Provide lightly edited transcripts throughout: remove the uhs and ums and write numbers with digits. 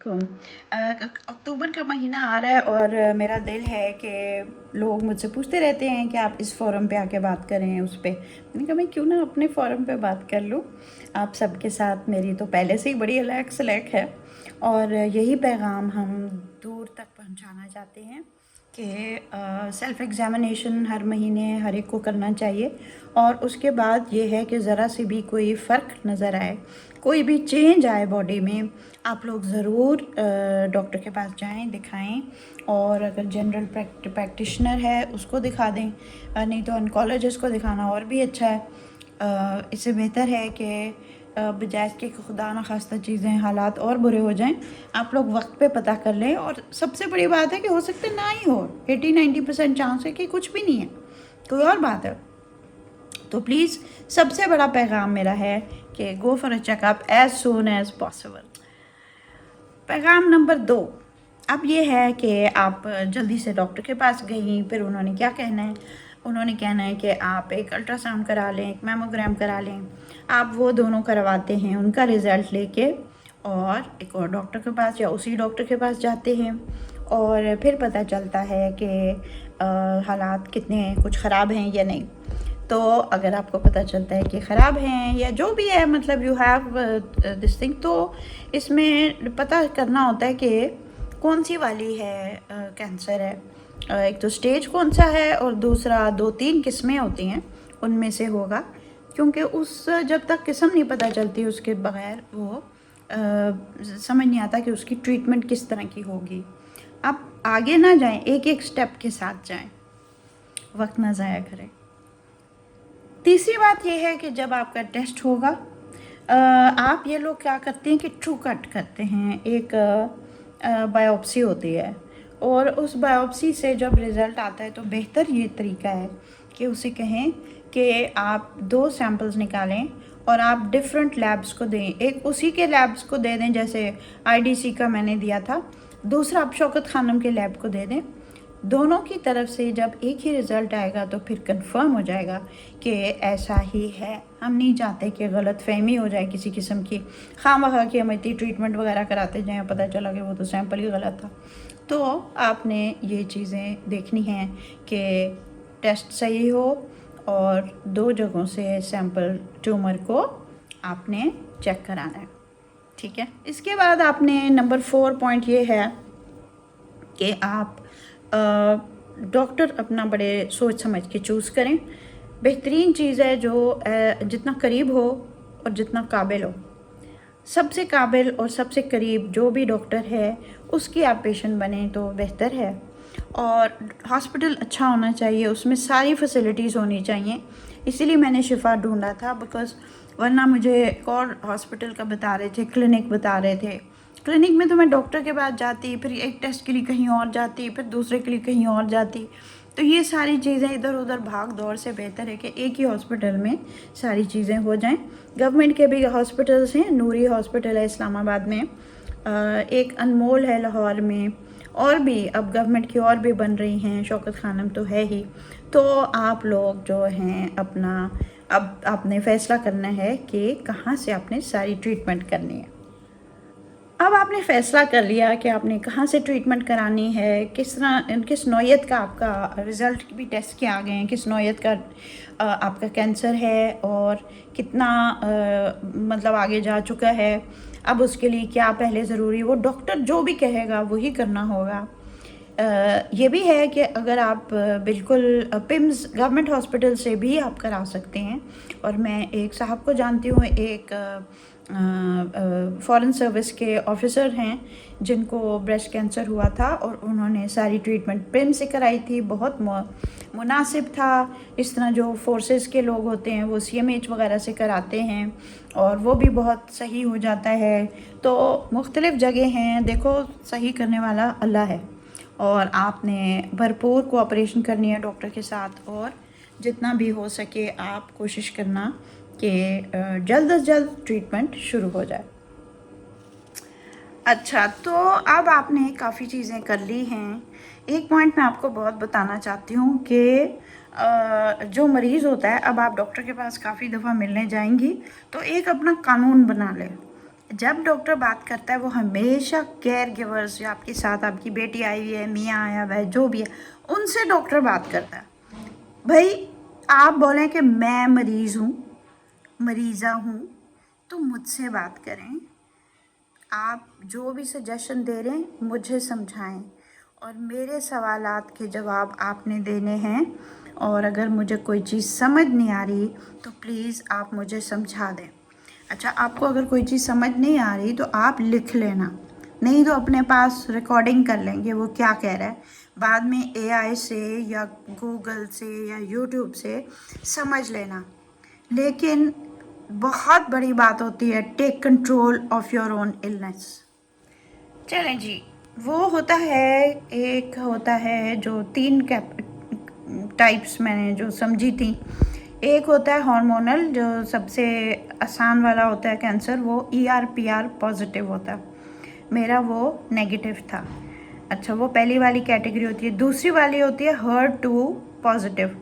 कम अक्टूबर का महीना आ रहा है और मेरा दिल है कि लोग मुझसे पूछते रहते हैं कि आप इस फोरम पे आके बात करें उस पे। मैंने कहा मैं क्यों ना अपने फोरम पे बात कर लूँ आप सबके साथ। मेरी तो पहले से ही बड़ी अलग सलैक है और यही पैगाम हम दूर तक पहुंचाना चाहते हैं कि सेल्फ़ एग्ज़ामिनेशन हर महीने हर एक को करना चाहिए और उसके बाद ये है कि ज़रा सी भी कोई फ़र्क नज़र आए, कोई भी चेंज आए बॉडी में, आप लोग ज़रूर डॉक्टर के पास जाएं, दिखाएं। और अगर जनरल प्रैक्टिशनर है उसको दिखा दें, नहीं तो ऑन्कोलॉजिस्ट को दिखाना और भी अच्छा है। इससे बेहतर है कि बजाय इसके कि खुदा न खास्ता चीज़ें हालात और बुरे हो जाएं, आप लोग वक्त पे पता कर लें। और सबसे बड़ी बात है कि हो सकता है ना ही हो, 80-90% चांस है कि कुछ भी नहीं है, कोई और बात है। तो प्लीज़ सबसे बड़ा पैगाम मेरा है कि go for a checkup as soon as possible. पैगाम नंबर 2 अब ये है कि आप जल्दी से डॉक्टर के पास गई, फिर उन्होंने क्या कहना है, उन्होंने कहना है कि आप एक अल्ट्रासाउंड करा लें, एक मैमोग्राम करा लें। आप वो दोनों करवाते हैं, उनका रिज़ल्ट लेके और एक और डॉक्टर के पास या उसी डॉक्टर के पास जाते हैं और फिर पता चलता है कि हालात कितने कुछ ख़राब हैं या नहीं। तो अगर आपको पता चलता है कि ख़राब हैं या जो भी है, मतलब यू हैव दिस थिंग, तो इसमें पता करना होता है कि कौन सी वाली है कैंसर है। एक तो स्टेज कौन सा है और दूसरा 2-3 किस्में होती हैं उनमें से होगा, क्योंकि उस जब तक किस्म नहीं पता चलती उसके बगैर वो समझ नहीं आता कि उसकी ट्रीटमेंट किस तरह की होगी। आप आगे ना जाएं, एक एक स्टेप के साथ जाएं, वक्त ना ज़ाया करें। तीसरी बात यह है कि जब आपका टेस्ट होगा, आप ये लोग क्या करते हैं कि ट्रू कट करते हैं, एक बायोप्सी होती है और उस बायोप्सी से जब रिज़ल्ट आता है तो बेहतर ये तरीका है कि उसे कहें कि आप 2 सैम्पल्स निकालें और आप डिफरेंट लैब्स को दें। एक उसी के लैब्स को दे दें, जैसे आईडीसी का मैंने दिया था, दूसरा आप शौकत खानम के लैब को दे दें। दोनों की तरफ से जब एक ही रिज़ल्ट आएगा तो फिर कंफर्म हो जाएगा कि ऐसा ही है। हम नहीं चाहते कि गलत फहमी हो जाए किसी किस्म की, खामखा कि हम इतनी ट्रीटमेंट वगैरह कराते जाएं, पता चला कि वो तो सैंपल ही गलत था। तो आपने ये चीज़ें देखनी हैं कि टेस्ट सही हो और 2 जगहों से सैंपल ट्यूमर को आपने चेक कराना है, ठीक है। इसके बाद आपने नंबर 4 पॉइंट ये है कि आप डॉक्टर अपना बड़े सोच समझ के चूज़ करें। बेहतरीन चीज़ है जो जितना करीब हो और जितना काबिल हो, सबसे काबिल और सबसे करीब जो भी डॉक्टर है उसकी आप पेशेंट बने तो बेहतर है। और हॉस्पिटल अच्छा होना चाहिए, उसमें सारी फैसिलिटीज़ होनी चाहिए। इसीलिए मैंने शिफा ढूंढा था, बिकॉज़ वरना मुझे एक और हॉस्पिटल का बता रहे थे, क्लिनिक बता रहे थे। क्लिनिक में तो मैं डॉक्टर के पास जाती, फिर एक टेस्ट के लिए कहीं और जाती, फिर दूसरे के लिए कहीं और जाती। तो ये सारी चीज़ें इधर उधर भाग दौड़ से बेहतर है कि एक ही हॉस्पिटल में सारी चीज़ें हो जाएं। गवर्नमेंट के भी हॉस्पिटल्स हैं, नूरी हॉस्पिटल है इस्लामाबाद में, एक अनमोल है लाहौर में, और भी अब गवर्नमेंट की और भी बन रही हैं, शौकत खानम तो है ही। तो आप लोग जो हैं अपना, अब आपने फ़ैसला करना है कि कहाँ से आपने सारी ट्रीटमेंट करनी है। अब आपने फ़ैसला कर लिया कि आपने कहाँ से ट्रीटमेंट करानी है, किस नौयत का आपका रिज़ल्ट भी टेस्ट के आ गए हैं, किस नौयत का आपका कैंसर है और कितना मतलब आगे जा चुका है। अब उसके लिए क्या पहले ज़रूरी, वो डॉक्टर जो भी कहेगा वही करना होगा। ये भी है कि अगर आप बिल्कुल पिम्स गवर्नमेंट हॉस्पिटल से भी आप करा सकते हैं। और मैं एक साहब को जानती हूँ, एक फॉरेन सर्विस के ऑफिसर हैं जिनको ब्रेस्ट कैंसर हुआ था और उन्होंने सारी ट्रीटमेंट पिम से कराई थी। बहुत मुनासिब था। इस तरह जो फोर्सेस के लोग होते हैं वो CMH वगैरह से कराते हैं और वो भी बहुत सही हो जाता है। तो मुख्तलिफ़ जगह हैं, देखो सही करने वाला अल्लाह है और आपने भरपूर कोऑपरेशन करनी है डॉक्टर के साथ और जितना भी हो सके आप कोशिश करना कि जल्द अज जल्द ट्रीटमेंट शुरू हो जाए। अच्छा, तो अब आपने काफ़ी चीज़ें कर ली हैं। एक पॉइंट मैं आपको बहुत बताना चाहती हूँ कि जो मरीज़ होता है, अब आप डॉक्टर के पास काफ़ी दफ़ा मिलने जाएंगी तो एक अपना कानून बना लें जब डॉक्टर बात करता है वो हमेशा केयर गिवर्स, जो आपके साथ आपकी बेटी आई हुई है, मियाँ आया हुआ है, जो भी है, उनसे डॉक्टर बात करता है। भाई आप बोलें कि मैं मरीज़ हूँ, मरीज़ा हूँ, तो मुझसे बात करें। आप जो भी सजेशन दे रहे हैं मुझे समझाएं, और मेरे सवालात के जवाब आपने देने हैं। और अगर मुझे कोई चीज़ समझ नहीं आ रही तो प्लीज़ आप मुझे समझा दें। अच्छा, आपको अगर कोई चीज़ समझ नहीं आ रही तो आप लिख लेना, नहीं तो अपने पास रिकॉर्डिंग कर लेंगे वो क्या कह रहा है, बाद में एआई से या गूगल से या यूट्यूब से समझ लेना। लेकिन बहुत बड़ी बात होती है, take control of your own illness. चलें जी, वो होता है, एक होता है जो तीन टाइप्स मैंने जो समझी थी। एक होता है हार्मोनल, जो सबसे आसान वाला होता है कैंसर, वो ER/PR पॉजिटिव होता है। मेरा वो नेगेटिव था। अच्छा, वो पहली वाली कैटेगरी होती है। दूसरी वाली होती है HER2 पॉजिटिव,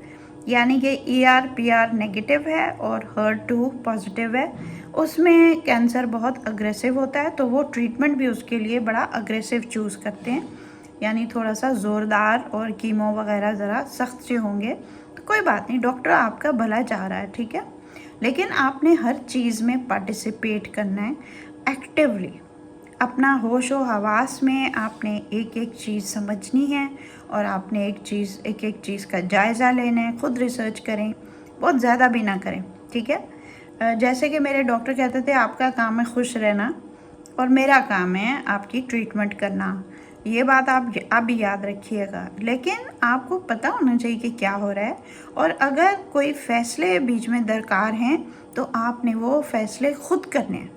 यानी कि ER/PR नेगेटिव है और HER2 पॉजिटिव है। उसमें कैंसर बहुत अग्रेसिव होता है, तो वो ट्रीटमेंट भी उसके लिए बड़ा अग्रेसिव चूज़ करते हैं, यानी थोड़ा सा ज़ोरदार और कीमो वगैरह ज़रा सख्त से होंगे। तो कोई बात नहीं, डॉक्टर आपका भला चाह रहा है, ठीक है। लेकिन आपने हर चीज़ में पार्टिसिपेट करना है एक्टिवली। अपना होशो हवास में आपने एक एक चीज़ समझनी है, और आपने एक एक चीज़ का जायज़ा लेना है। खुद रिसर्च करें, बहुत ज़्यादा भी ना करें, ठीक है। जैसे कि मेरे डॉक्टर कहते थे आपका काम है खुश रहना और मेरा काम है आपकी ट्रीटमेंट करना। ये बात आप भी याद रखिएगा। लेकिन आपको पता होना चाहिए कि क्या हो रहा है, और अगर कोई फ़ैसले बीच में दरकार हैं तो आपने वो फ़ैसले खुद करने हैं।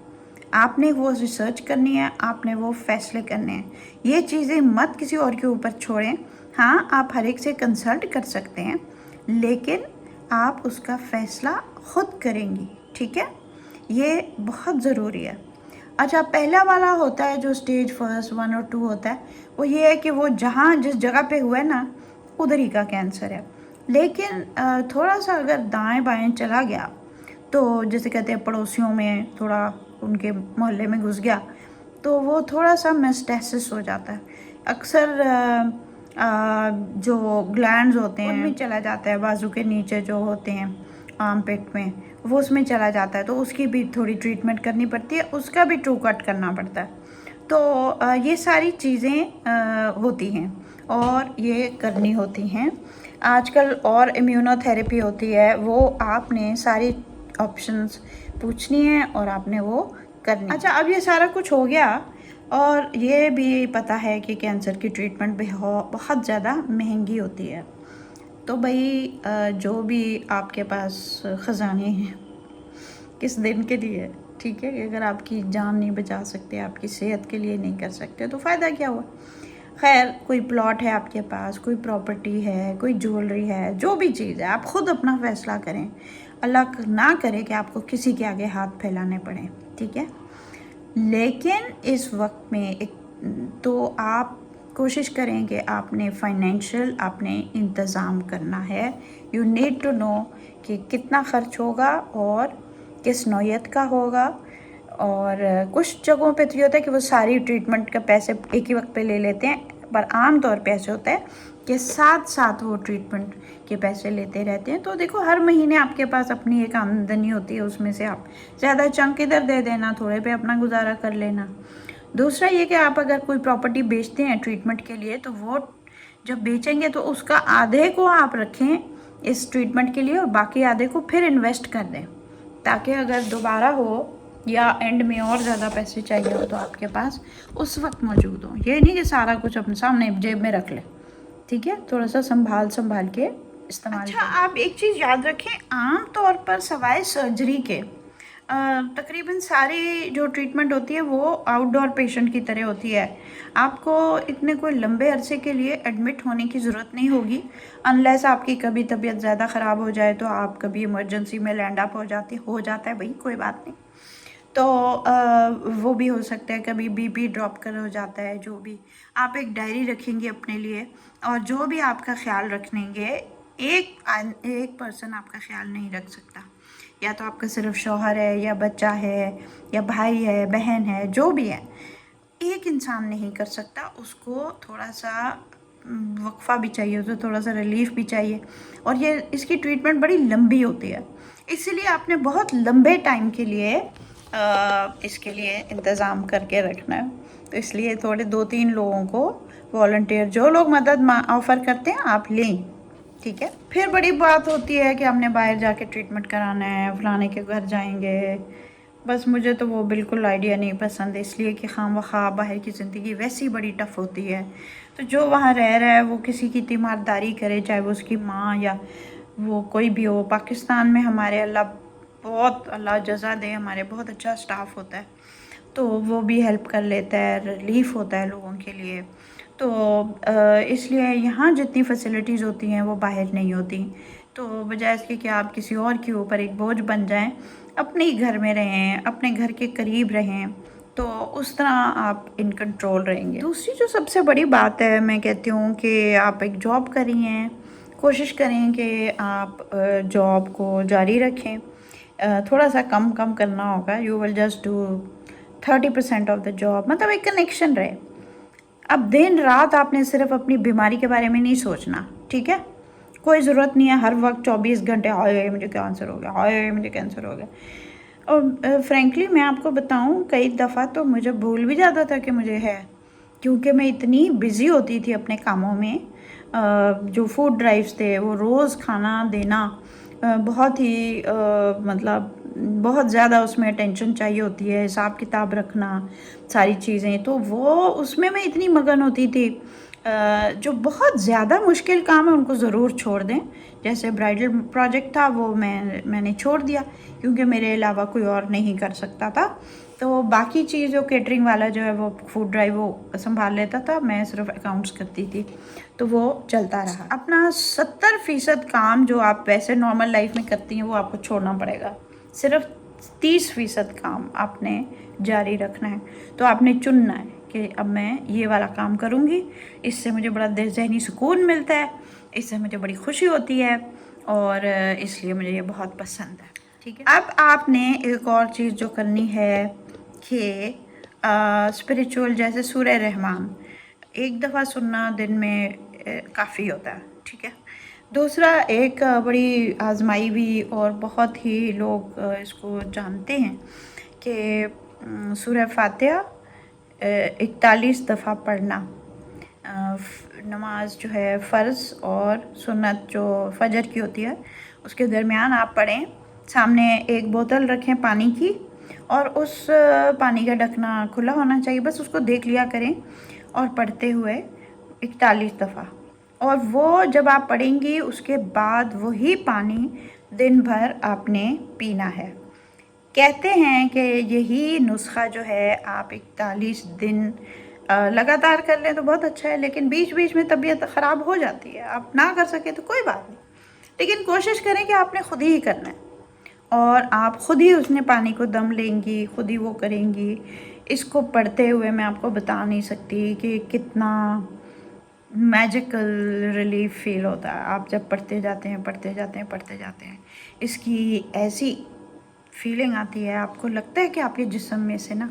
आपने वो रिसर्च करनी है, आपने वो फैसले करने हैं। ये चीज़ें मत किसी और के ऊपर छोड़ें। हाँ, आप हर एक से कंसल्ट कर सकते हैं, लेकिन आप उसका फ़ैसला खुद करेंगी, ठीक है। ये बहुत ज़रूरी है। अच्छा, पहला वाला होता है जो स्टेज फर्स्ट 1 और 2 होता है, वो ये है कि वो जहाँ जिस जगह पे हुआ है ना, उधर ही का कैंसर है। लेकिन थोड़ा सा अगर दाएं बाएं चला गया, तो जैसे कहते हैं पड़ोसियों में, थोड़ा उनके मोहल्ले में घुस गया, तो वो थोड़ा सा मेस्टेसिस हो जाता है। अक्सर जो ग्लैंड्स होते हैं उनमें चला जाता है, बाजू के नीचे जो होते हैं आर्म पेट में, वो उसमें चला जाता है, तो उसकी भी थोड़ी ट्रीटमेंट करनी पड़ती है, उसका भी ट्रू कट करना पड़ता है। तो ये सारी चीज़ें होती हैं और ये करनी होती हैं आजकल। और इम्यूनोथेरेपी होती है, वो आपने सारी ऑप्शंस पूछनी है और आपने वो करनी। अच्छा, अब ये सारा कुछ हो गया, और ये भी पता है कि कैंसर की ट्रीटमेंट भी बहुत ज़्यादा महंगी होती है। तो भाई जो भी आपके पास ख़जाने हैं किस दिन के लिए, ठीक है, कि अगर आपकी जान नहीं बचा सकते, आपकी सेहत के लिए नहीं कर सकते, तो फ़ायदा क्या हुआ। खैर, कोई प्लॉट है आपके पास, कोई प्रॉपर्टी है, कोई ज्वेलरी है, जो भी चीज़ है, आप खुद अपना फ़ैसला करें। अल्लाह ना करे कि आपको किसी के आगे हाथ फैलाने पड़े, ठीक है। लेकिन इस वक्त में एक तो आप कोशिश करें कि आपने फाइनेंशियल आपने इंतज़ाम करना है। यू नीड टू नो कि कितना ख़र्च होगा और किस नौयत का होगा। और कुछ जगहों पे तो ये होता है कि वो सारी ट्रीटमेंट का पैसे एक ही वक्त पे ले लेते हैं, पर आम तौर पे ऐसे होता है कि साथ साथ वो ट्रीटमेंट के पैसे लेते रहते हैं। तो देखो, हर महीने आपके पास अपनी एक आमदनी होती है, उसमें से आप ज़्यादा चंक इधर दे देना, थोड़े पे अपना गुजारा कर लेना। दूसरा ये कि आप अगर कोई प्रॉपर्टी बेचते हैं ट्रीटमेंट के लिए, तो वो जब बेचेंगे तो उसका आधे को आप रखें इस ट्रीटमेंट के लिए और बाकी आधे को फिर इन्वेस्ट कर दें, ताकि अगर दोबारा हो या एंड में और ज़्यादा पैसे चाहिए हो तो आपके पास उस वक्त मौजूद हो। ये नहीं कि सारा कुछ अपने सामने जेब में रख ले, ठीक है। थोड़ा सा संभाल के इस्तेमाल। अच्छा, आप एक चीज़ याद रखें, आम तौर पर सवाए सर्जरी के तकरीबन सारी जो ट्रीटमेंट होती है वो आउटडोर पेशेंट की तरह होती है। आपको इतने कोई लंबे अरसे के लिए एडमिट होने की ज़रूरत नहीं होगी, अनलेस आपकी कभी तबीयत ज़्यादा ख़राब हो जाए, तो आप कभी इमरजेंसी में लैंड अप हो जाता है भाई, कोई बात नहीं। तो वो भी हो सकता है, कभी बीपी ड्रॉप कर हो जाता है, जो भी। आप एक डायरी रखेंगे अपने लिए, और जो भी आपका ख्याल रखेंगे, एक पर्सन आपका ख्याल नहीं रख सकता, या तो आपका सिर्फ शौहर है या बच्चा है या भाई है बहन है, जो भी है, एक इंसान नहीं कर सकता, उसको थोड़ा सा वक्फा भी चाहिए, उसे थोड़ा सा रिलीफ भी चाहिए। और ये इसकी ट्रीटमेंट बड़ी लंबी होती है, इसीलिए आपने बहुत लंबे टाइम के लिए इसके लिए इंतज़ाम करके रखना है। तो इसलिए थोड़े 2-3 लोगों को वॉलंटियर, जो लोग मदद ऑफ़र करते हैं आप लें, ठीक है। फिर बड़ी बात होती है कि हमने बाहर जाके ट्रीटमेंट कराना है, फलाने के घर जाएंगे। बस मुझे तो वो बिल्कुल आइडिया नहीं पसंद, इसलिए कि खामख़ा बाहर की ज़िंदगी वैसी बड़ी टफ़ होती है। तो जो वहाँ रह रहा है वो किसी की तीमारदारी करे, चाहे वो उसकी माँ या वो कोई भी हो। पाकिस्तान में हमारे अल्लाह जज़ा दे, हमारे बहुत अच्छा स्टाफ होता है, तो वो भी हेल्प कर लेता है, रिलीफ़ होता है लोगों के लिए। तो इसलिए यहाँ जितनी फैसिलिटीज़ होती हैं वो बाहर नहीं होती। तो बजाय इसके कि आप किसी और के ऊपर एक बोझ बन जाएं, अपने ही घर में रहें, अपने घर के करीब रहें, तो उस तरह आप इन कंट्रोल रहेंगे। दूसरी जो सबसे बड़ी बात है, मैं कहती हूँ कि आप एक जॉब कर रही हैं, कोशिश करें कि आप जॉब को जारी रखें। थोड़ा सा कम कम करना होगा, you will just do 30% of the job, मतलब एक कनेक्शन रहे। अब दिन रात आपने सिर्फ अपनी बीमारी के बारे में नहीं सोचना, ठीक है। कोई ज़रूरत नहीं है हर वक्त 24 घंटे हाय मुझे कैंसर हो गया, हाय मुझे कैंसर हो गया। और फ्रेंकली मैं आपको बताऊं, कई दफ़ा तो मुझे भूल भी जाता था कि मुझे है, क्योंकि मैं इतनी बिज़ी होती थी अपने कामों में। जो फूड ड्राइव्स थे वो रोज़ खाना देना, बहुत ही मतलब बहुत ज़्यादा उसमें अटेंशन चाहिए होती है, हिसाब किताब रखना, सारी चीज़ें, तो वो उसमें मैं इतनी मगन होती थी। जो बहुत ज़्यादा मुश्किल काम है उनको ज़रूर छोड़ दें, जैसे ब्राइडल प्रोजेक्ट था वो मैंने छोड़ दिया, क्योंकि मेरे अलावा कोई और नहीं कर सकता था। तो बाकी चीज़ जो केटरिंग वाला जो है वो फूड ड्राइव वो संभाल लेता था, मैं सिर्फ अकाउंट्स करती थी, तो वो चलता रहा। अपना 70% काम जो आप वैसे नॉर्मल लाइफ में करती हैं वो आपको छोड़ना पड़ेगा, सिर्फ 30% काम आपने जारी रखना है। तो आपने चुनना है कि अब मैं ये वाला काम करूँगी, इससे मुझे बड़ा जहनी सुकून मिलता है, इससे मुझे बड़ी खुशी होती है, और इसलिए मुझे ये बहुत पसंद है, ठीक है। अब आपने एक और चीज़ जो करनी है कि स्पिरिचुअल, जैसे सूरह रहमान एक दफ़ा सुनना दिन में काफ़ी होता है, ठीक है। दूसरा, एक बड़ी आजमाई हुई और बहुत ही लोग इसको जानते हैं कि सूरह फातिहा 41 दफ़ा पढ़ना। नमाज जो है फ़र्ज़ और सुन्नत जो फजर की होती है उसके दरमियान आप पढ़ें, सामने एक बोतल रखें पानी की, और उस पानी का ढकना खुला होना चाहिए, बस उसको देख लिया करें और पढ़ते हुए 41 दफ़ा। और वो जब आप पढ़ेंगी उसके बाद वही पानी दिन भर आपने पीना है। कहते हैं कि यही नुस्खा जो है आप 41 दिन लगातार कर लें तो बहुत अच्छा है, लेकिन बीच बीच में तबीयत ख़राब हो जाती है, आप ना कर सके तो कोई बात नहीं, लेकिन कोशिश करें कि आपने खुद ही करना है, और आप खुद ही उसने पानी को दम लेंगी, खुद ही वो करेंगी। इसको पढ़ते हुए मैं आपको बता नहीं सकती कि कितना मैजिकल रिलीफ फील होता है। आप जब पढ़ते जाते हैं पढ़ते जाते हैं पढ़ते जाते हैं, इसकी ऐसी फीलिंग आती है, आपको लगता है कि आपके जिस्म में से ना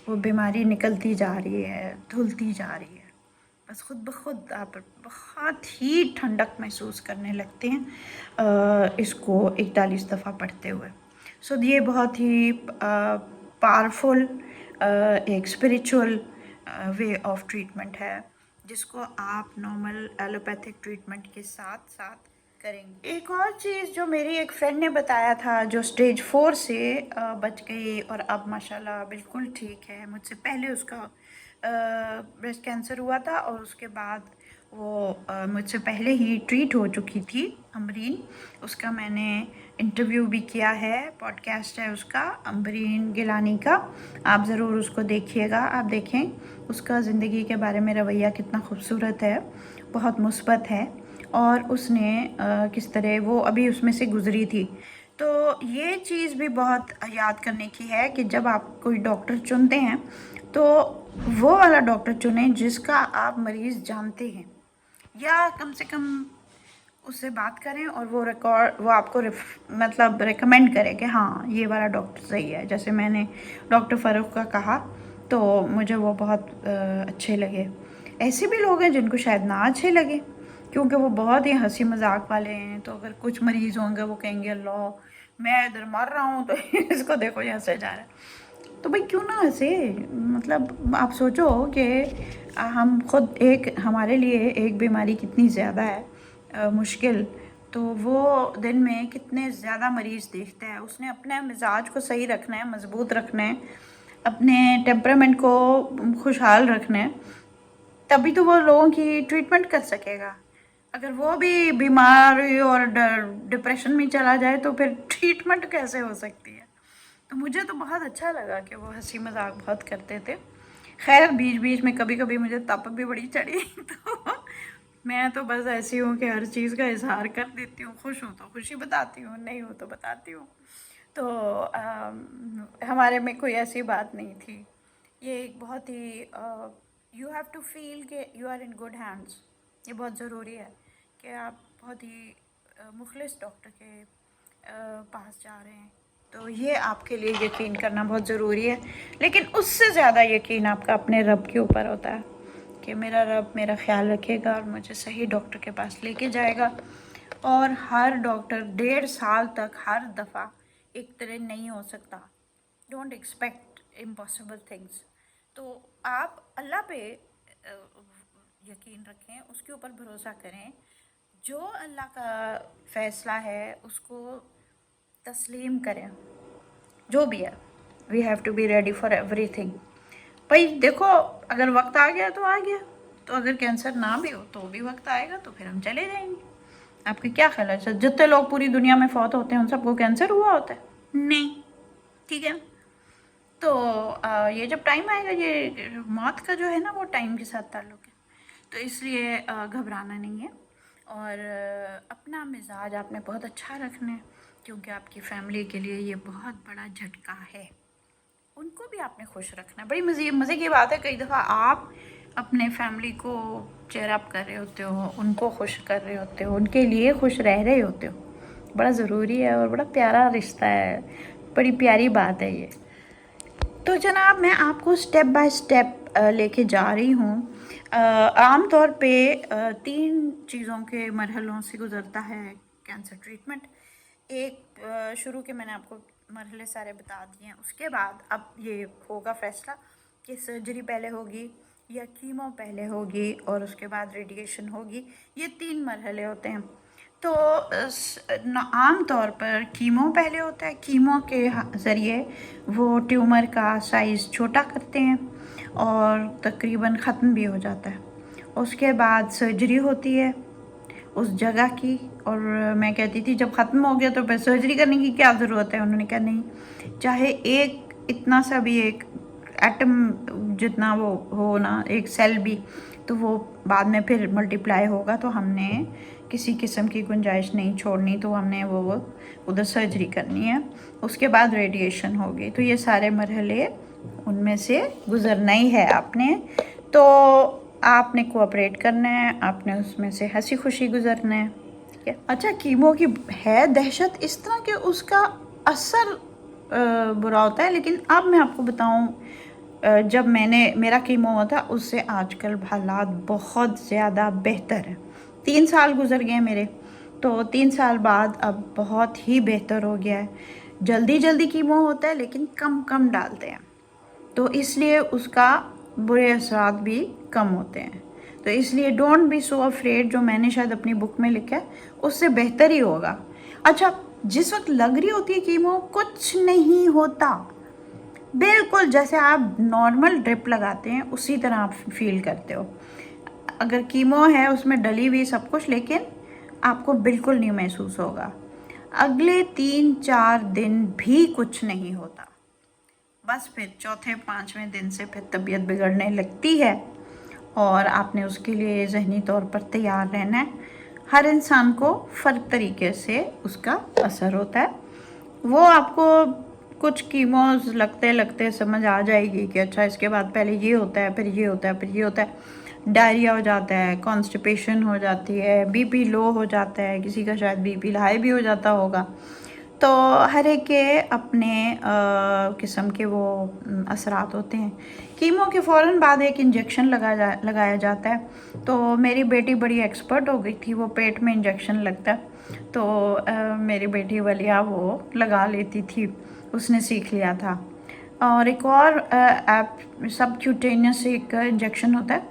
वो बीमारी निकलती जा रही है, धुलती जा रही है, बस खुद ब खुद आप बहुत ही ठंडक महसूस करने लगते हैं इसको 41 दफ़ा पढ़ते हुए। सो ये बहुत ही पावरफुल एक स्पिरिचुअल वे ऑफ ट्रीटमेंट है, जिसको आप नॉर्मल एलोपैथिक ट्रीटमेंट के साथ साथ करेंगे। एक और चीज़ जो मेरी एक फ्रेंड ने बताया था, जो स्टेज 4 से बच गई और अब माशाल्लाह बिल्कुल ठीक है। मुझसे पहले उसका ब्रेस्ट कैंसर हुआ था और उसके बाद वो मुझसे पहले ही ट्रीट हो चुकी थी, अमरीन। उसका मैंने इंटरव्यू भी किया है, पॉडकास्ट है उसका, अमरीन गिलानी का, आप ज़रूर उसको देखिएगा। आप देखें उसका ज़िंदगी के बारे में रवैया कितना खूबसूरत है, बहुत मुस्बत है, और उसने किस तरह वो अभी उसमें से गुज़री थी। तो ये चीज़ भी बहुत याद करने की है कि जब आप कोई डॉक्टर चुनते हैं तो वो वाला डॉक्टर चुनें जिसका आप मरीज़ जानते हैं, या कम से कम उससे बात करें और वो आपको मतलब रिकमेंड करे कि हाँ ये वाला डॉक्टर सही है। जैसे मैंने डॉक्टर फ़ारूक का कहा तो मुझे वो बहुत अच्छे लगे। ऐसे भी लोग हैं जिनको शायद ना अच्छे लगे, क्योंकि वो बहुत ही हंसी मजाक वाले हैं। तो अगर कुछ मरीज़ होंगे वो कहेंगे अल्लाह मैं इधर मर रहा हूँ तो इसको देखो ये हंसे जा रहा है। तो भाई क्यों ना हंसे, मतलब आप सोचो कि हम खुद एक हमारे लिए एक बीमारी कितनी ज़्यादा है मुश्किल, तो वो दिन में कितने ज़्यादा मरीज़ देखता है। उसने अपने मिजाज को सही रखना है, मज़बूत रखना है, अपने टेम्परामेंट को खुशहाल रखना है, तभी तो वो लोगों की ट्रीटमेंट कर सकेगा। अगर वो भी बीमारी और डिप्रेशन में चला जाए तो फिर ट्रीटमेंट कैसे हो सकती है। तो मुझे तो बहुत अच्छा लगा कि वो हंसी मजाक बहुत करते थे। खैर बीच बीच में कभी कभी मुझे तप भी बड़ी चढ़ी तो मैं तो बस ऐसी हूँ कि हर चीज़ का इजहार कर देती हूँ। खुश हूँ तो खुशी बताती हूँ, नहीं हूँ तो बताती हूँ। तो हमारे में कोई ऐसी बात नहीं थी। ये एक बहुत ही यू हैव टू फील कि you are in good hands. ये बहुत ज़रूरी है कि आप बहुत ही मुखलिस डॉक्टर के पास जा रहे हैं। तो ये आपके लिए यकीन करना बहुत ज़रूरी है। लेकिन उससे ज़्यादा यकीन आपका अपने रब के ऊपर होता है कि मेरा रब मेरा ख्याल रखेगा और मुझे सही डॉक्टर के पास लेके जाएगा। और हर डॉक्टर 1.5 साल तक हर दफ़ा एक तरह नहीं हो सकता। Don't expect impossible things. तो आप अल्लाह पे यकीन रखें, उसके ऊपर भरोसा करें। जो अल्लाह का फ़ैसला है उसको तस्लीम करें, जो भी है। We have to be ready for everything. भाई देखो अगर वक्त आ गया तो आ गया, तो अगर कैंसर ना भी हो तो भी वक्त आएगा तो फिर हम चले जाएंगे। आपके क्या ख्याल है? जितने लोग पूरी दुनिया में फौत होते हैं उन सबको कैंसर हुआ होता है? नहीं, ठीक है। तो ये जब टाइम आएगा, ये मौत का जो है ना वो टाइम के साथ ताल्लुक़ है। तो इसलिए घबराना नहीं है। और अपना मिजाज आपने बहुत अच्छा रखना है, क्योंकि आपकी फैमिली के लिए ये बहुत बड़ा झटका है। उनको भी आपने खुश रखना है। बड़ी मज़े की बात है, कई दफ़ा आप अपने फैमिली को चेयर अप कर रहे होते हो, उनको खुश कर रहे होते हो, उनके लिए खुश रह रहे होते हो। बड़ा ज़रूरी है और बड़ा प्यारा रिश्ता है, बड़ी प्यारी बात है ये। तो जनाब मैं आपको स्टेप बाय स्टेप लेके जा रही हूँ। आम तौर पे 3 चीज़ों के मरहलों से गुज़रता है कैंसर ट्रीटमेंट। एक शुरू के मैंने आपको मरहले सारे बता दिए हैं। उसके बाद अब ये होगा फ़ैसला कि सर्जरी पहले होगी या कीमो पहले होगी और उसके बाद रेडिएशन होगी। ये 3 मरहले होते हैं। तो आम तौर पर कीमो पहले होता है। कीमो के ज़रिए वो ट्यूमर का साइज़ छोटा करते हैं और तकरीबन ख़त्म भी हो जाता है। उसके बाद सर्जरी होती है उस जगह की। और मैं कहती थी जब ख़त्म हो गया तो फिर सर्जरी करने की क्या ज़रूरत है। उन्होंने कहा नहीं, चाहे एक इतना सा भी एक एटम जितना वो हो ना, एक सेल भी, तो वो बाद में फिर मल्टीप्लाई होगा। तो हमने किसी किस्म की गुंजाइश नहीं छोड़नी, तो हमने वो उधर सर्जरी करनी है। उसके बाद रेडिएशन होगी। तो ये सारे मरहले उनमें से गुज़रना ही है आपने। तो आपने कोऑपरेट करना है, आपने उसमें से हंसी खुशी गुजरना है, ठीक है। अच्छा, कीमो की है दहशत इस तरह के उसका असर बुरा होता है। लेकिन अब मैं आपको बताऊं, जब मेरा कीमो हुआ था उससे आजकल हालात बहुत ज़्यादा बेहतर हैं। 3 साल गुजर गए मेरे, तो 3 साल बाद अब बहुत ही बेहतर हो गया है। जल्दी जल्दी कीमो होता है लेकिन कम कम डालते हैं, तो इसलिए उसका बुरे असरात भी कम होते हैं। तो इसलिए डोंट बी सो अफ्रेड, जो मैंने शायद अपनी बुक में लिखा है उससे बेहतर ही होगा। अच्छा, जिस वक्त लग रही होती है कीमो कुछ नहीं होता, बिल्कुल जैसे आप नॉर्मल ड्रिप लगाते हैं उसी तरह आप फील करते हो। अगर कीमो है उसमें डली हुई सब कुछ, लेकिन आपको बिल्कुल नहीं महसूस होगा। अगले 3-4 दिन भी कुछ नहीं होता, बस फिर चौथे 5वें दिन से फिर तबीयत बिगड़ने लगती है। और आपने उसके लिए ज़हनी तौर पर तैयार रहना है। हर इंसान को फ़र्क तरीके से उसका असर होता है। वो आपको कुछ कीमोज लगते लगते समझ आ जाएगी कि अच्छा इसके बाद पहले ये होता है, फिर ये होता है, फिर ये होता है। डायरिया हो जाता है, कॉन्स्टिपेशन हो जाती है, बीपी लो हो जाता है, किसी का शायद बीपी हाई भी हो जाता होगा। तो हर एक के अपने किस्म के वो असरात होते हैं। कीमो के फ़ौरन बाद एक इंजेक्शन लगाया जाता है। तो मेरी बेटी बड़ी एक्सपर्ट हो गई थी, वो पेट में इंजेक्शन लगता है तो मेरी बेटी वलिया वो लगा लेती थी, उसने सीख लिया था। और एक और सबक्यूटेनियस एक इंजेक्शन होता है,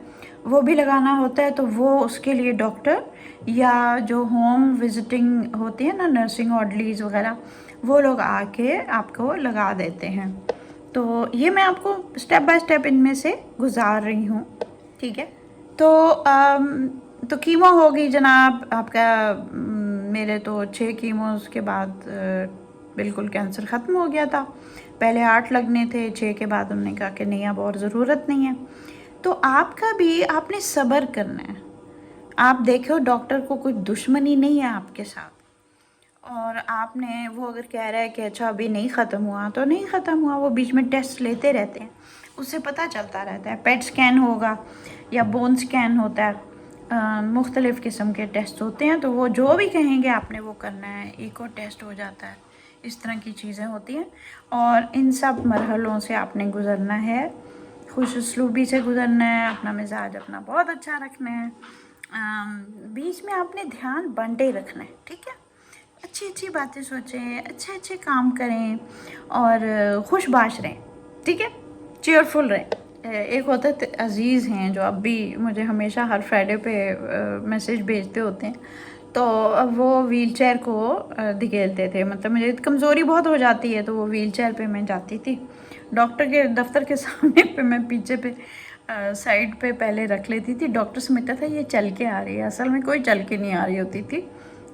वो भी लगाना होता है। तो वो उसके लिए डॉक्टर या जो होम विजिटिंग होती है ना, नर्सिंग ऑर्डलीज वगैरह, वो लोग आके आपको लगा देते हैं। तो ये मैं आपको स्टेप बाय स्टेप इनमें से गुजार रही हूँ, ठीक है। तो कीमो होगी जनाब आपका। मेरे तो 6 कीमोस के बाद बिल्कुल कैंसर ख़त्म हो गया था। पहले 8 लगने थे, 6 के बाद उन्होंने कहा कि नहीं अब और ज़रूरत नहीं है। तो आपका भी आपने सब्र करना है। आप देखो डॉक्टर को कोई दुश्मनी नहीं है आपके साथ, और आपने वो अगर कह रहा है कि अच्छा अभी नहीं ख़त्म हुआ तो नहीं ख़त्म हुआ, वो बीच में टेस्ट लेते रहते हैं, उससे पता चलता रहता है। पेट स्कैन होगा या बोन स्कैन होता है, मुख्तलिफ़ किस्म के टेस्ट होते हैं। तो वो जो भी कहेंगे आपने वो करना है। इको टेस्ट हो जाता है, इस तरह की चीज़ें होती हैं। और इन सब मरहलों से आपने गुज़रना है, खुश उसलूबी से गुज़रना है, अपना मिजाज अपना बहुत अच्छा रखना है। बीच में आपने ध्यान बांटे रखना है, ठीक है। अच्छी अच्छी बातें सोचें, अच्छे अच्छे काम करें और खुशबाश रहें, ठीक है, चेयरफुल रहें। एक होता है अज़ीज़ हैं जो अब भी मुझे हमेशा हर फ्राइडे पे मैसेज भेजते होते हैं। तो अब वो व्हील चेयर को धकेलते थे, मतलब मुझे कमज़ोरी बहुत हो जाती है तो वो व्हील चेयर पर मैं जाती थी। डॉक्टर के दफ्तर के सामने पे मैं पीछे पे साइड पे पहले रख लेती थी। डॉक्टर समझता था ये चल के आ रही है, असल में कोई चल के नहीं आ रही होती थी,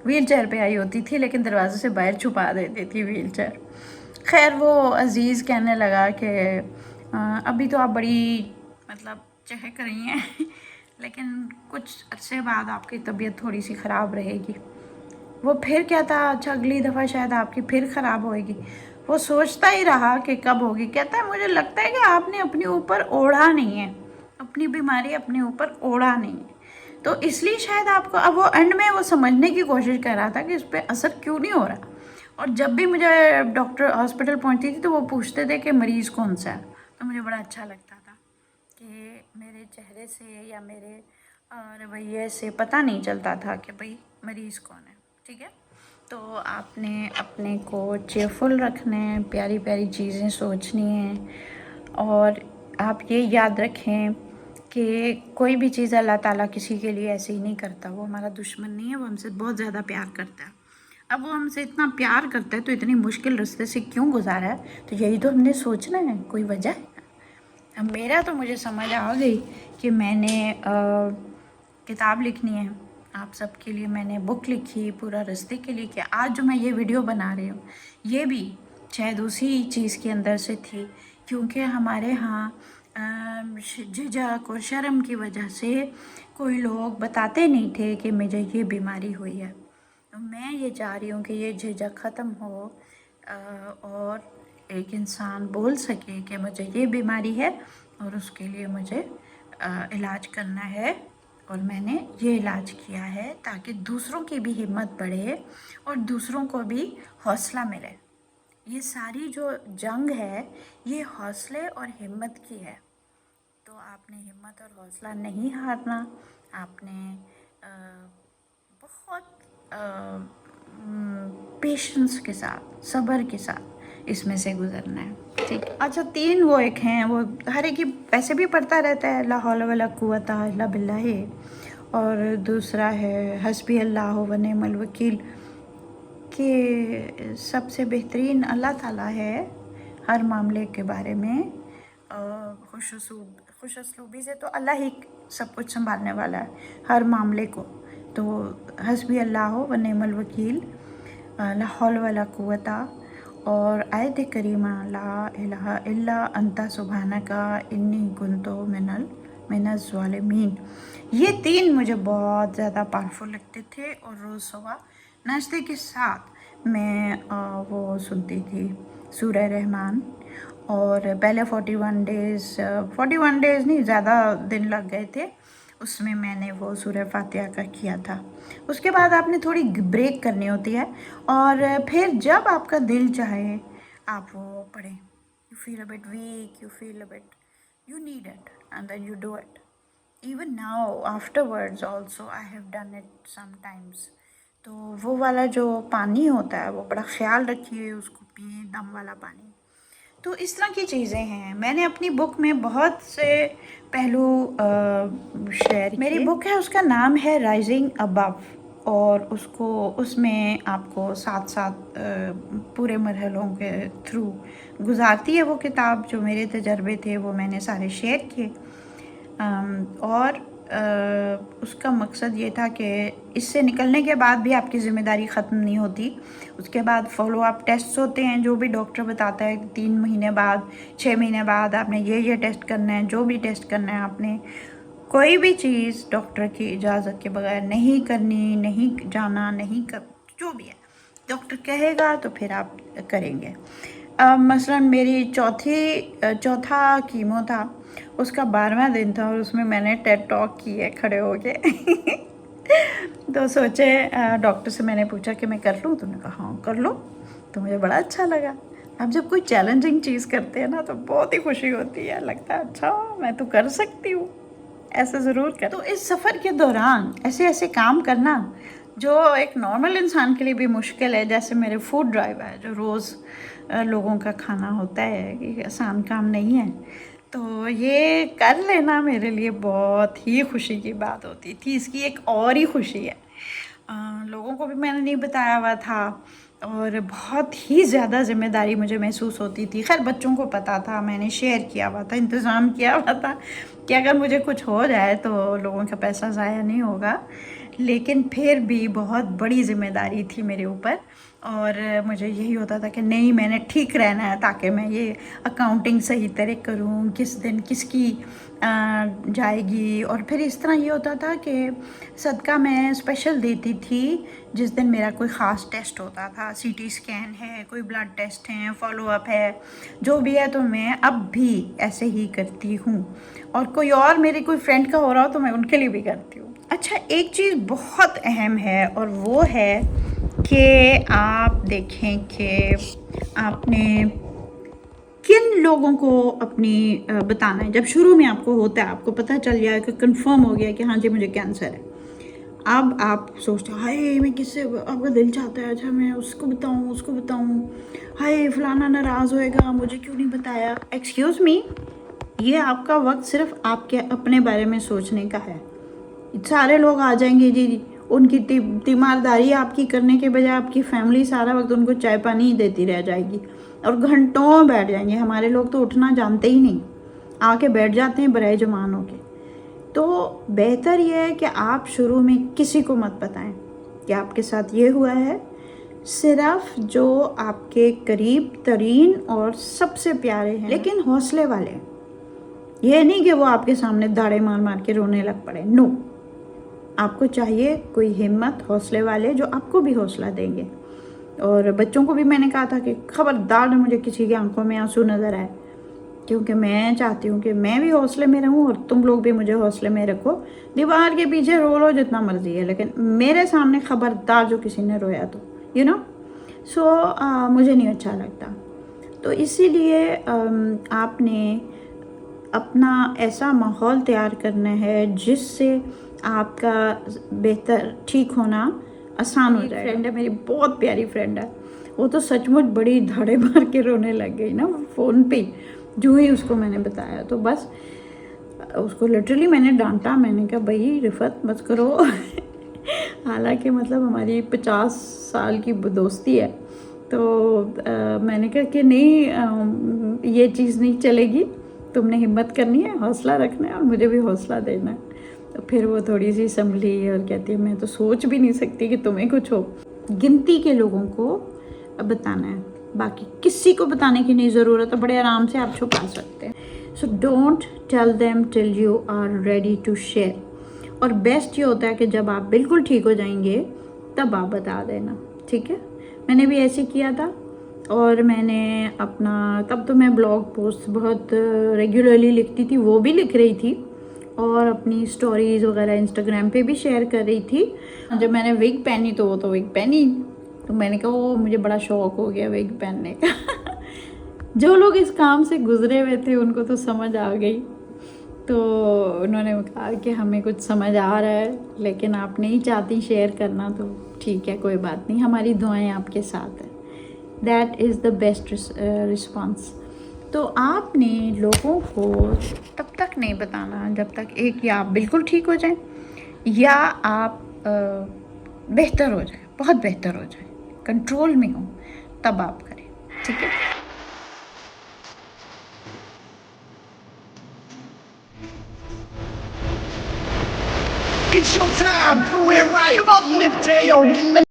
व्हील चेयर पर आई होती थी, लेकिन दरवाजे से बाहर छुपा देती थी व्हील चेयर। खैर वो अज़ीज़ कहने लगा कि अभी तो आप बड़ी मतलब चहक रही हैं लेकिन कुछ अरसे बाद आपकी तबीयत थोड़ी सी ख़राब रहेगी। वो फिर क्या था, अच्छा अगली दफ़ा शायद आपकी फिर ख़राब होएगी। वो सोचता ही रहा कि कब होगी। कहता है मुझे लगता है कि आपने अपने ऊपर ओढ़ा नहीं है, अपनी बीमारी अपने ऊपर ओढ़ा नहीं है, तो इसलिए शायद आपको। अब वो एंड में वो समझने की कोशिश कर रहा था कि इस पर असर क्यों नहीं हो रहा। और जब भी मुझे डॉक्टर हॉस्पिटल पहुंचती थी तो वो पूछते थे कि मरीज़ कौन सा है, तो मुझे बड़ा अच्छा लगता था कि मेरे चेहरे से या मेरे रवैये से पता नहीं चलता था कि भाई मरीज़ कौन है, ठीक है। तो आपने अपने को चेयरफुल रखना है, प्यारी प्यारी चीज़ें सोचनी हैं। और आप ये याद रखें कि कोई भी चीज़ अल्लाह ताला किसी के लिए ऐसे ही नहीं करता। वो हमारा दुश्मन नहीं है, वो हमसे बहुत ज़्यादा प्यार करता है। अब वो हमसे इतना प्यार करता है तो इतनी मुश्किल रास्ते से क्यों गुजारा है, तो यही तो हमने सोचना है, कोई वजह है। अब मेरा तो मुझे समझ आ गई कि मैंने किताब लिखनी है आप सबके लिए। मैंने बुक लिखी पूरा रास्ते के लिए कि आज जो मैं ये वीडियो बना रही हूँ ये भी शायद उसी चीज़ के अंदर से थी, क्योंकि हमारे यहाँ झिझक और शर्म की वजह से कोई लोग बताते नहीं थे कि मुझे ये बीमारी हुई है। तो मैं ये चाह रही हूँ कि ये झिझक ख़त्म हो और एक इंसान बोल सके कि मुझे ये बीमारी है और उसके लिए मुझे इलाज करना है और मैंने ये इलाज किया है, ताकि दूसरों की भी हिम्मत बढ़े और दूसरों को भी हौसला मिले। ये सारी जो जंग है ये हौसले और हिम्मत की है। तो आपने हिम्मत और हौसला नहीं हारना, आपने बहुत पेशेंस के साथ, सब्र के साथ इसमें से गुज़रना है, ठीक। अच्छा 3 वो एक हैं, वो हर एक ही वैसे भी पढ़ता रहता है, ला हौला वला कुव्वता इल्ला बिल्लाह, और दूसरा है हस्बी अल्लाह व निअमल वकील, कि सबसे बेहतरीन अल्लाह ताला है हर मामले के बारे में। खुश उसलूबी से तो अल्लाह ही सब कुछ संभालने वाला है हर मामले को। तो हस्बी अल्लाह व निअमल वकील, ला हौल वला कुव्वता, और आयत करीमा ला इलाहा इल्ला अंता सुबहानका इन्नी कुन्तु मिनज़ ज़ालिमीन। ये 3 मुझे बहुत ज़्यादा पावरफुल लगते थे और रोज़ सुबह नाश्ते के साथ मैं वो सुनती थी सूरह रहमान। और पहले 41 डेज़ नहीं, ज़्यादा दिन लग गए थे, उसमें मैंने वो सूरह फातिहा का किया था। उसके बाद आपने थोड़ी ब्रेक करनी होती है और फिर जब आपका दिल चाहे आप वो पढ़ें। You feel a bit weak, you feel a bit, you need it and then you do it. Even now afterwards also I have done it sometimes. तो वो वाला जो पानी होता है वो बड़ा ख्याल रखिए, उसको पिए, दम वाला पानी। तो इस तरह की चीज़ें हैं। मैंने अपनी बुक में बहुत से पहलू शेयर। मेरी बुक है, उसका नाम है राइजिंग अबव, और उसमें आपको साथ साथ पूरे मरहलों के थ्रू गुजारती है वो किताब। जो मेरे तजर्बे थे वो मैंने सारे शेयर किए। और उसका मकसद ये था कि इससे निकलने के बाद भी आपकी ज़िम्मेदारी ख़त्म नहीं होती। उसके बाद फॉलो अप टेस्ट्स होते हैं, जो भी डॉक्टर बताता है 3 महीने बाद, 6 महीने बाद आपने ये टेस्ट करना है। जो भी टेस्ट करना है आपने, कोई भी चीज़ डॉक्टर की इजाज़त के बगैर नहीं करनी, नहीं जाना, नहीं कर, जो भी है डॉक्टर कहेगा तो फिर आप करेंगे। मसलन मेरी चौथा कीमो था, उसका 12वां दिन था और उसमें मैंने टेड टॉक की है खड़े होके। तो सोचे, डॉक्टर से मैंने पूछा कि मैं कर लूँ, तो उन्होंने कहा हाँ कर लो। तो मुझे बड़ा अच्छा लगा। अब जब कोई चैलेंजिंग चीज़ करते हैं ना तो बहुत ही खुशी होती है, लगता है अच्छा मैं तो कर सकती हूँ, ऐसे ज़रूर कर। तो इस सफ़र के दौरान ऐसे ऐसे काम करना जो एक नॉर्मल इंसान के लिए भी मुश्किल है, जैसे मेरे फूड ड्राइव है जो रोज़ लोगों का खाना होता है, कि आसान काम नहीं है। तो ये कर लेना मेरे लिए बहुत ही खुशी की बात होती थी। इसकी एक और ही खुशी है, लोगों को भी मैंने नहीं बताया हुआ था और बहुत ही ज़्यादा ज़िम्मेदारी मुझे महसूस होती थी। खैर बच्चों को पता था, मैंने शेयर किया हुआ था, इंतज़ाम किया हुआ था कि अगर मुझे कुछ हो जाए तो लोगों का पैसा ज़ाया नहीं होगा। लेकिन फिर भी बहुत बड़ी ज़िम्मेदारी थी मेरे ऊपर और मुझे यही होता था कि नहीं, मैंने ठीक रहना है ताकि मैं ये अकाउंटिंग सही तरह करूँ, किस दिन किसकी जाएगी। और फिर इस तरह ये होता था कि सदका मैं स्पेशल देती थी जिस दिन मेरा कोई ख़ास टेस्ट होता था, सीटी स्कैन है, कोई ब्लड टेस्ट है, फॉलो अप है, जो भी है। तो मैं अब भी ऐसे ही करती हूँ और कोई और मेरी कोई फ्रेंड का हो रहा हो तो मैं उनके लिए भी करती हूँ। अच्छा, एक चीज़ बहुत अहम है और वो है कि आप देखें कि आपने किन लोगों को अपनी बताना है। जब शुरू में आपको होता है, आपको पता चल गया कि कंफर्म हो गया कि हाँ जी मुझे कैंसर है, अब आप सोचते हो हाय मैं किससे, आपका दिल चाहता है अच्छा मैं उसको बताऊँ, हाय फलाना नाराज़ होएगा, मुझे क्यों नहीं बताया। एक्सक्यूज़ मी, ये आपका वक्त सिर्फ आपके अपने बारे में सोचने का है। सारे लोग आ जाएंगे जी, उनकी तीमारदारी आपकी करने के बजाय आपकी फैमिली सारा वक्त उनको चाय पानी ही देती रह जाएगी और घंटों बैठ जाएंगे। हमारे लोग तो उठना जानते ही नहीं, आके बैठ जाते हैं बराए जमान होके। तो बेहतर यह है कि आप शुरू में किसी को मत बताएं कि आपके साथ ये हुआ है। सिर्फ जो आपके करीब तरीन और सबसे प्यारे हैं, लेकिन हौसले वाले। ये नहीं कि वो आपके सामने दाड़े मार मार के रोने लग पड़े। नो, आपको चाहिए कोई हिम्मत, हौसले वाले जो आपको भी हौसला देंगे। और बच्चों को भी मैंने कहा था कि खबरदार न मुझे किसी की आंखों में आंसू नज़र आए, क्योंकि मैं चाहती हूँ कि मैं भी हौसले में रहूँ और तुम लोग भी मुझे हौसले में रखो। दीवार के पीछे रो लो जितना मर्जी है, लेकिन मेरे सामने खबरदार जो किसी ने रोया तो यू नो सो मुझे नहीं अच्छा लगता। तो इसीलिए आपने अपना ऐसा माहौल तैयार करना है जिससे आपका बेहतर ठीक होना आसान हो जाए। फ्रेंड है मेरी, बहुत प्यारी फ्रेंड है, वो तो सचमुच बड़ी धड़े मार के रोने लग गई ना फ़ोन पे जो ही उसको मैंने बताया। तो बस उसको लिटरली मैंने डांटा, मैंने कहा भाई रिफत मत करो। हालांकि मतलब हमारी 50 साल की दोस्ती है, तो मैंने कहा कि नहीं ये चीज़ नहीं चलेगी, तुमने हिम्मत करनी है, हौसला रखना है और मुझे भी हौसला देना है। तो फिर वो थोड़ी सी संभली और कहती है मैं तो सोच भी नहीं सकती कि तुम्हें कुछ हो। गिनती के लोगों को बताना है, बाकी किसी को बताने की नहीं ज़रूरत है, बड़े आराम से आप छुपा सकते हैं। So don't tell them till you are ready to share. और बेस्ट ये होता है कि जब आप बिल्कुल ठीक हो जाएंगे तब आप बता देना, ठीक है। मैंने भी ऐसे किया था और मैंने अपना, तब तो मैं ब्लॉग पोस्ट बहुत रेगुलरली लिखती थी, वो भी लिख रही थी और अपनी स्टोरीज़ वगैरह इंस्टाग्राम पे भी शेयर कर रही थी। जब मैंने विग पहनी तो वो तो विग पहनी, तो मैंने कहा वो मुझे बड़ा शौक हो गया विग पहनने का। जो लोग इस काम से गुजरे हुए थे उनको तो समझ आ गई, तो उन्होंने कहा कि हमें कुछ समझ आ रहा है लेकिन आप नहीं चाहती शेयर करना, तो ठीक है कोई बात नहीं, हमारी दुआएं आपके साथ हैं। That is the best response. तो आपने लोगों को तब तक नहीं बताना जब तक एक या आप बिल्कुल ठीक हो जाएं या आप बेहतर हो जाए, बहुत बेहतर हो जाए, कंट्रोल में हो, तब आप करें, ठीक है। It's your time. We're right up in the tail.